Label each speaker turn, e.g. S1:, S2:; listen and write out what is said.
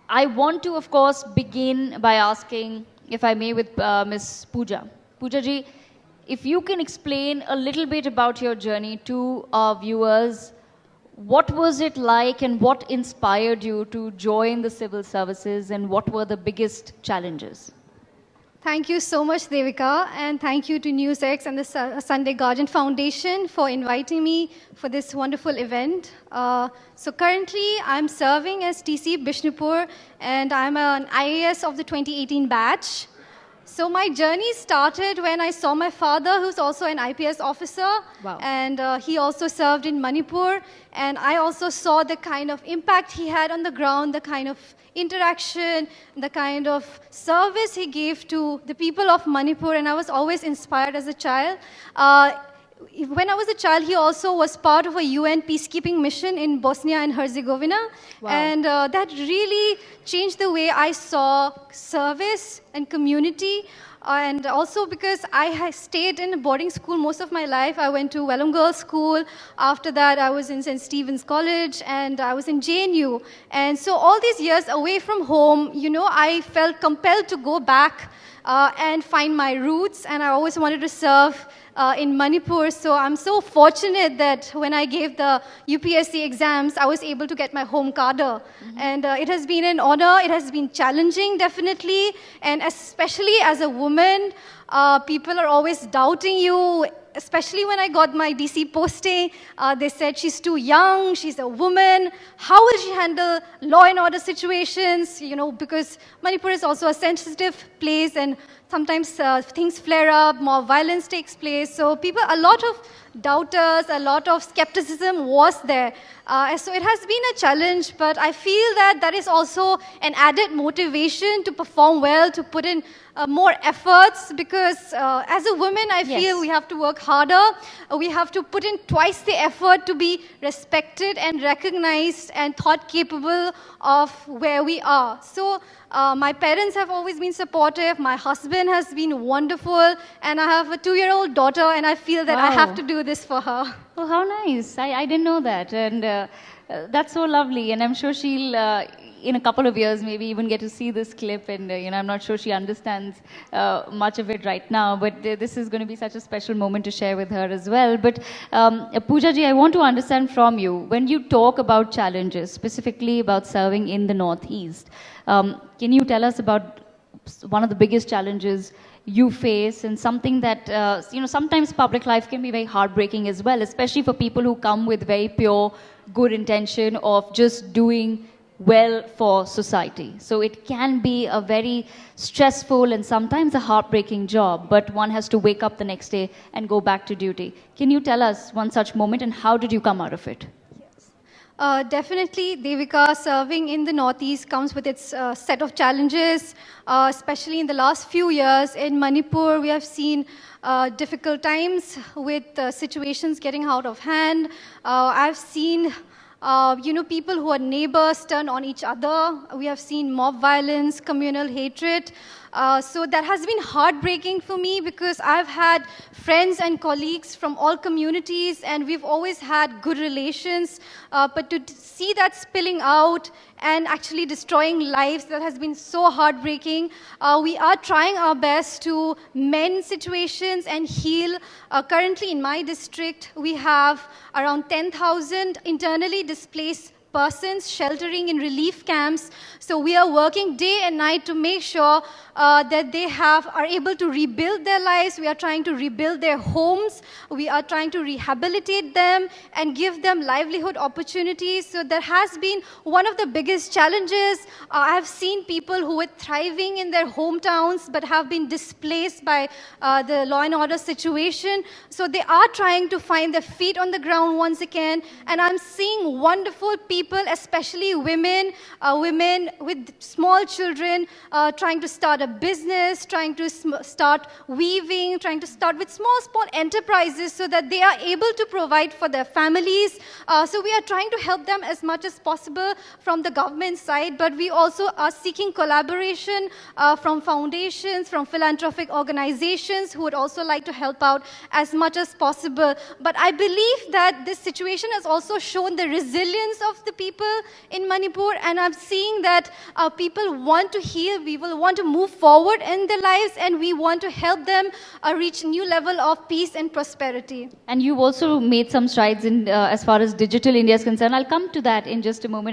S1: I want to, of course, begin by asking, if I may, with Ms. Pooja. Pooja ji, if you can explain a little bit about your journey to our viewers, what was it like and what inspired you to join the civil services and what were the biggest challenges?
S2: Thank you so much, Devika, and thank you to NewsX and the Sunday Guardian Foundation for inviting me for this wonderful event. So currently, I'm serving as DC Bishnupur, and I'm an IAS of the 2018 batch. So my journey started when I saw my father, who's also an IPS officer,
S1: Wow.
S2: and he also served in Manipur. And I also saw the kind of impact he had on the ground, the kind of interaction, the kind of service he gave to the people of Manipur, and I was always inspired as a child. When I was a child, he also was part of a UN peacekeeping mission in Bosnia and Herzegovina.
S1: Wow.
S2: And that really changed the way I saw service and community. And also because I stayed in a boarding school most of my life. I went to Wellham Girls School. After that, I was in St. Stephen's College, and I was in JNU. And so all these years away from home, you know, I felt compelled to go back and find my roots, and I always wanted to serve in Manipur. So I'm so fortunate that when I gave the UPSC exams, I was able to get my home cadre. And it has been an honor. It has been challenging, definitely. And especially as a woman, people are always doubting you. Especially when I got my DC posting, they said she's too young, she's a woman, how will she handle law and order situations, you know, because Manipur is also a sensitive place and sometimes things flare up, more violence takes place. So a lot of doubters, a lot of skepticism was there. So it has been a challenge, but I feel that that is also an added motivation to perform well, to put in more efforts, because as a woman, I feel we have to work harder. We have to put in twice the effort to be respected and recognized and thought capable of where we are. So my parents have always been supportive. My husband has been wonderful. And I have a 2-year-old daughter, and I feel that I have to do this for her.
S1: Oh, how nice. I didn't know that. And that's so lovely. And I'm sure she'll, in a couple of years, maybe even get to see this clip. And, you know, I'm not sure she understands much of it right now. But this is going to be such a special moment to share with her as well. But Pooja ji, I want to understand from you, when you talk about challenges, specifically about serving in the Northeast, can you tell us about one of the biggest challenges you face, and something that, you know, sometimes public life can be very heartbreaking as well, especially for people who come with very pure, good intention of just doing well for society. So it can be a very stressful and sometimes a heartbreaking job, but one has to wake up the next day and go back to duty. Can you tell us one such moment, and how did you come out of it?
S2: Definitely, Devika, serving in the Northeast comes with its set of challenges, especially in the last few years. In Manipur, we have seen difficult times with situations getting out of hand. I've seen you know, people who are neighbors turn on each other. We have seen mob violence, communal hatred. So that has been heartbreaking for me, because I've had friends and colleagues from all communities, and we've always had good relations. But to see that spilling out and actually destroying lives, that has been so heartbreaking. We are trying our best to mend situations and heal. Currently in my district, we have around 10,000 internally displaced persons sheltering in relief camps. So we are working day and night to make sure that they are able to rebuild their lives. We are trying to rebuild their homes. We are trying to rehabilitate them and give them livelihood opportunities. So that has been one of the biggest challenges. I have seen people who were thriving in their hometowns but have been displaced by the law and order situation. So they are trying to find their feet on the ground once again. And I'm seeing wonderful people, especially women with small children, trying to start a business, trying to start weaving, trying to start with small enterprises so that they are able to provide for their families. So we are trying to help them as much as possible from the government side, but we also are seeking collaboration from foundations, from philanthropic organizations who would also like to help out as much as possible. But I believe that this situation has also shown the resilience of the people in Manipur, and I'm seeing that people want to heal, people want to move forward in their lives, and we want to help them reach a new level of peace and prosperity.
S1: And you've also made some strides in as far as digital India is concerned. I'll come to that in just a moment.